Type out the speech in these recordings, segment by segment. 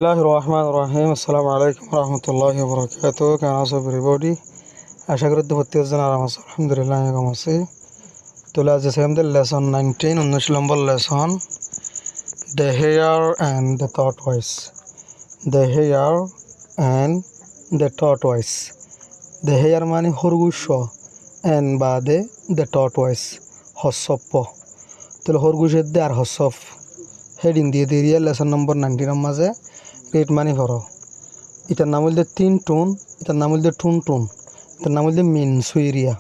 Bismillahirrahmanirrahim. Assalamu alaikum warahmatullahi wabarakatuh. Can also everybody. আশা করি তো ভর্তি হচ্ছেন আরাম আছে আলহামদুলিল্লাহ এরকম আছি চলে আসছে আমাদের লেসন 19 নম্বর lesson the hare and the tortoise the hare and the tortoise the hare মানে খরগোশ অ্যান্ড বাদে দ্য টর্টওয়াইস হস্যপ্প তাহলে খরগোশের দে আর হস্যপ হেডিং দিয়ে দিয়ে লেসন নম্বর 19 মাঝে রেট মানি করো এটার নাম হইলে তিন টুন এটার নাম হইলে টুন টুন এটার নাম হইলে মিন সুইরিয়া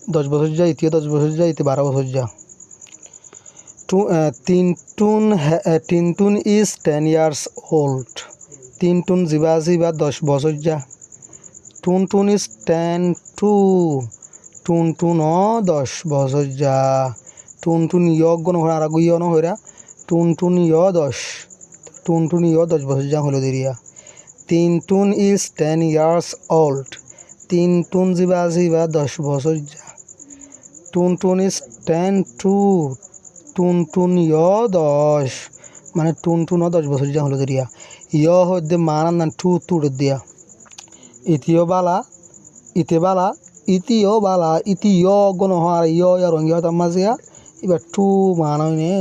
10 বছর যা ইতিয়ে 10 বছর যা ইতি 12 বছর যা তিন টুন ইজ 10 years old তিন টুন জিবা জিবা 10 বছর যা টুন টুন ইজ 10 টু টুন টুন 10 বছর যা টুন টুন গণ আর ইয় ন হইরা টুন টুন 10 টুন টুন 10 বছর যা হলো দিরিয়া তিন টুন ইজ 10 years old তিন টুন জিবা জিবা 10 বছর যা টুন টুন ইজ 10 টু টুন টুন 10 মানে টুন টুন 10 বছর যা হলো দিরিয়া হইতে মানান না টু তুড় দিয়া ইতিও বালা ইতে বালা ইতিও বালা ইতিও গণ আর আর রঙিয়া তামাজিয়া এবার টু মাননে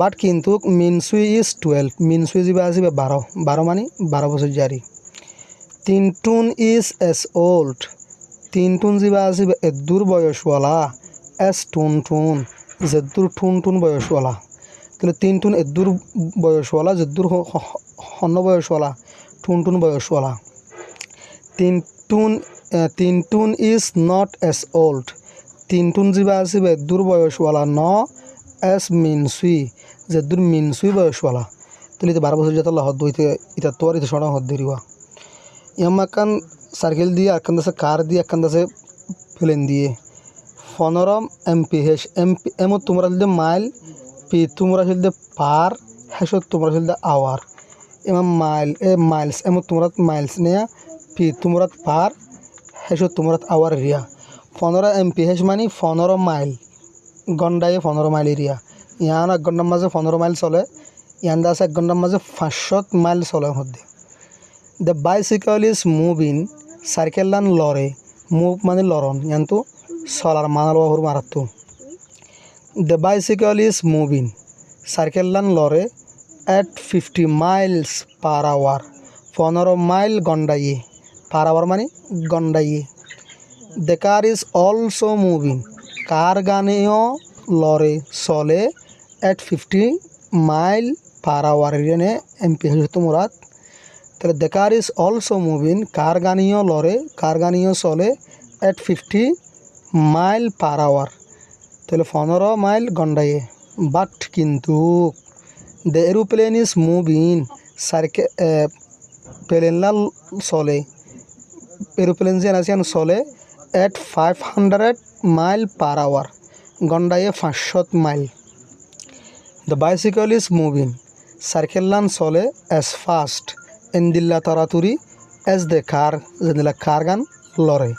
বাট কিন্তু মিনসুই ইজ 12 মিনসুই জিবা আসবে 12 মানে 12 বছর জারি তিন টুন ইজ এস ওল্ড তিন টুন জিবা আসবে এদুর বয়সওয়ালা এস টুন টুন জেদুর টুন টুন বয়সওয়ালা তাহলে তিন টুন এদুর বয়সওয়ালা জেদুর হন্ন বয়সওয়ালা টুন টুন বয়সওয়ালা তিন টুন ইজ নট এস ওল্ড তিন টুন জিবা আসবে এদুর বয়সওয়ালা ন এস মিনসুই জেদুর মিনসুই বয়সওয়ালা তাহলে 12 বছর যেতে হদ দইতে এটা তো আর এটা সড়া হদ দেরিওয়া ইয়ামাকান সার্কেল দিয়ে একখান দাসে কার দিয়ে একখান দাসে প্লেন দিয়ে 15 mph এমন তোমরা যদি মাইল পি তোমরা যদি পার হেসো তোমরা যদি আওয়ার এমন মাইলস এমন তোমরা মাইলস নেয়া পি তোমরা পার হেসো তোমরা আওয়ার রিয়া 15 mph মানে 15 মাইল ঘন্টায় 15 মাইল এরিয়া ইয়ান 1 ঘন্টার মাঝে 15 মাইল চলে ইয়ান দাস 1 ঘন্টার মাঝে 500 মাইল চলে মধ্যে the bicycle is moving cycle লান লরে মুভ মানে লরন ইয়ান তো চলার মানাল হর মারাতো the bicycle is moving cycle লান লরে at 50 miles per hour 15 mile ঘন্টায় পার আওয়ার মানে ঘন্টায় the car is also moving car গানেও লরে চলে এট 50 মাইল পার আওয়ার এনে এমপি হতো মুরাদ তাহলে the car is also moving car গানিও লরে কার গানিও চলে এট 50 মাইল পার আওয়ার তাহলে 15 মাইল ঘন্টায় বাট কিন্তু দ্য এরোপ্লেন ইজ মুভিং সার্কে প্লেনলা চলে এরোপ্লেন যে আছে চলে এট 500 মাইল পার আওয়ার ঘন্টায় 500 mile the bicycle is moving circle লান চলে এস ফাস্ট এন্দিল্লা তাড়াতাড়ি এস দ্য কার যেদিলা কার গান লড়ে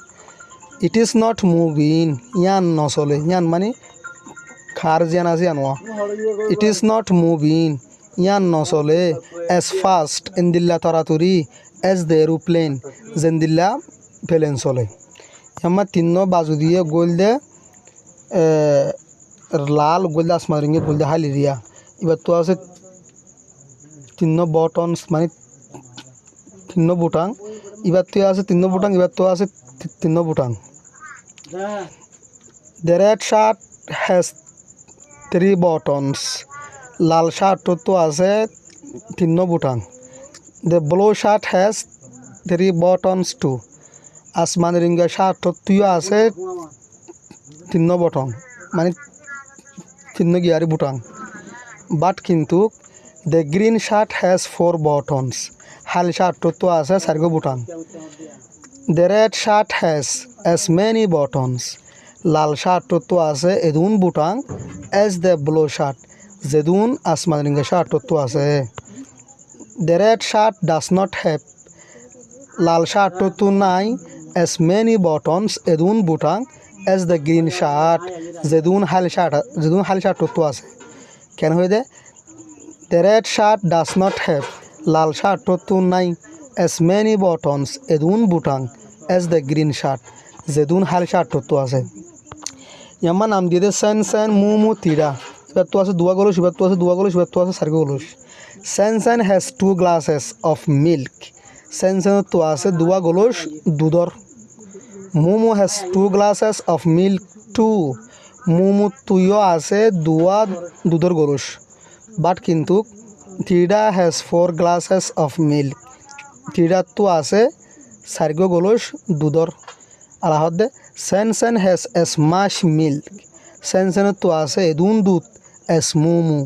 ইট ইজ নট মুভিং ইয়ান নচলে ইয়ান মানে কার জিয়ান আছে আনোয়া ইট ইজ নট মুভিং ইয়ান নচলে এস ফাস্ট এন্দিল্লা তাড়াতাড়ি এস দ্য এরোপ্লেন যেদিল্লা প্লেন চলে আমার তিন বাজু দিয়ে গোল দে লাল গোল দে আসমান রিঙে গোল দে হালি দিয়া এবার তো আছে তিন বটনস মানে তিন বুটাং এবার তো আছে তিন বুটাং এবার তো আছে তিন বুটাং the red shirt has 3 buttons লাল শার্ট তো আছে তিন বুটাং the blue shirt has 3 buttons too আসমান রিঙ্গা শার্ট তুইও আছে 3 বটন মানে 3 গিয়ারি বুটাং বাট কিন্তু the green shirt has 4 buttons হাল শার্ট তো আছে 4 বুটাং the red shirt has as many buttons লাল শার্ট তো আছে এদুন বুটাং এস দ্য ব্লু শার্ট যেদুন আসমান রিঙ্গা শার্ট তো আছে the red shirt does not have Lal shirt তো নাই as many buttons edun butang as the green shirt jedun hal shirt to ase ken hoide the red shirt does not have লাল শার্টতো নাই as many buttons এদুন বুটাং as the green shirt যেদুন হাল শার্টতো আছে ইয়াম্মা নাম দিয়ে দে সেন সেন মু মু তিরা এবার তো আছে দুয়া গলুস এবার তো আছে দুয়া গলুস এবার তো আছে সার্গো গলুস সেন সেন হ্যাজ 2 glasses of milk সেন সেন তো আছে দুয়া গলুস দুধর মোমো has 2 glasses of milk too মোমো তুইও আছে দুধর গলুস বাট কিন্তু তিরা হ্যাজ 4 glasses of milk তিরা তো আছে সার্গো গলুস দুধর আলাহদে সেন সেন হ্যাজ as much milk সেন সেন তো আছে এদুন দুধ as মোমো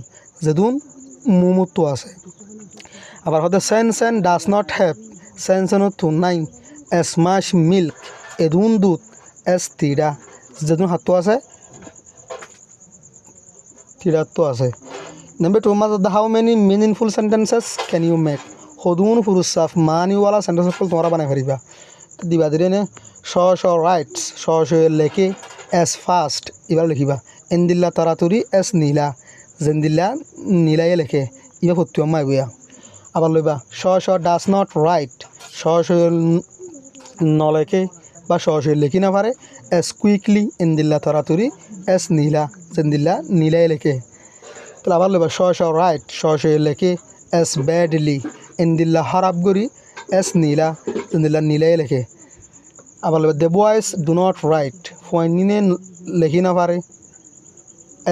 যেদুন মোমো তো আছে আবার হতে Sen Sen does not have Sen সেন তো নাই as much milk এদুন দুধ as তিরা যেদুন হাত আছে তিরা তো আছে নাম্বার 2 মাঝে how many meaningful sentences can you make হদুন ফুরুসাফ মানিওয়ালা সেন্টেন্স তোমরা বানাই পারিবা দিবা দিলে নে শ রাইটস শ লেখে as ফাস্ট এবার লিখিবা এন্দিল্লা তারাতুরি as নীলা জেন্দিল্লা নীলাই লেখে ইবা ফতুয়া মাইবয়া আবার লইবা শ ডাজ নট রাইট শ নলেখে বা শ লেখি না পারে as কুইকলি এন্দিল্লা তারাতুরি as নীলা জেন্দিল্লা নীলাই লেখে তাহলে আবার লইবা শ রাইট শ লেখে as ব্যাডলি এন্দিল্লা হারাপ গরি as নীলা জেন্দিল্লা নীলাই লেখে আবার লইবা the boys do not write ফয়নিনে লেখি না পারে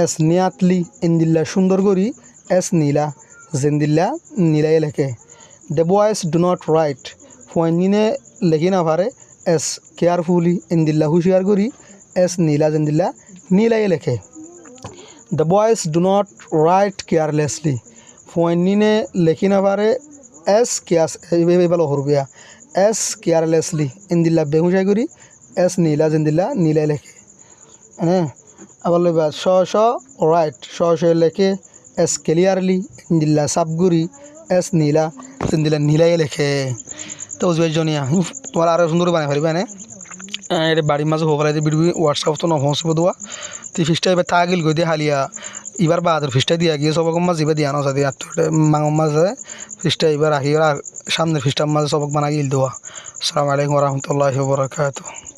as নিয়াতলি এন্দিল্লা সুন্দর গরি as নীলা জেন্দিল্লা নীলাই লেখে the boys do not write ফয়নিনে লেখি না পারে as কেয়ারফুলি এন্দিল্লা হুশিয়ার গরি as নীলা জেন্দিল্লা নীলাই লেখে the boys do not write carelessly ফয়নিনে লেখি না পারে as কেয়াস এইভাবে হরবিয়া as কেয়ারলেসলি এন্দিল্লা বেহুশাই করি as নীলা জেন্দিল্লা নীলাই লেখে হ্যাঁ আবার লইবা শ রাইট শ লেখে as ক্লিয়ারলি এন্দিল্লা সাবগুরি as নীলা জেন্দিল্লা নীলাই লেখে তো বুঝবে জনিয়া তোমার আরও সুন্দর বানাই পারিবা এনে এটা বাড়ির মাঝে হোক ভিডিও হোয়াটসঅ্যাপ তো নহসব দেওয়া তুই ফিসটা এবার তাগিল গই দিয়ে হালিয়া এবার বাহাদুর ফিসটা দিয়া গিয়ে সবক মাছ এবার দিয়া নসা দিয়ে মাঙর মাঝে ফিসটা এবার রাখি সামনের ফিসটার মাঝে সবক বানা গিল দেওয়া আসসালামু আলাইকুম রহমতুল্লাহি ওয়া বারাকাতুহু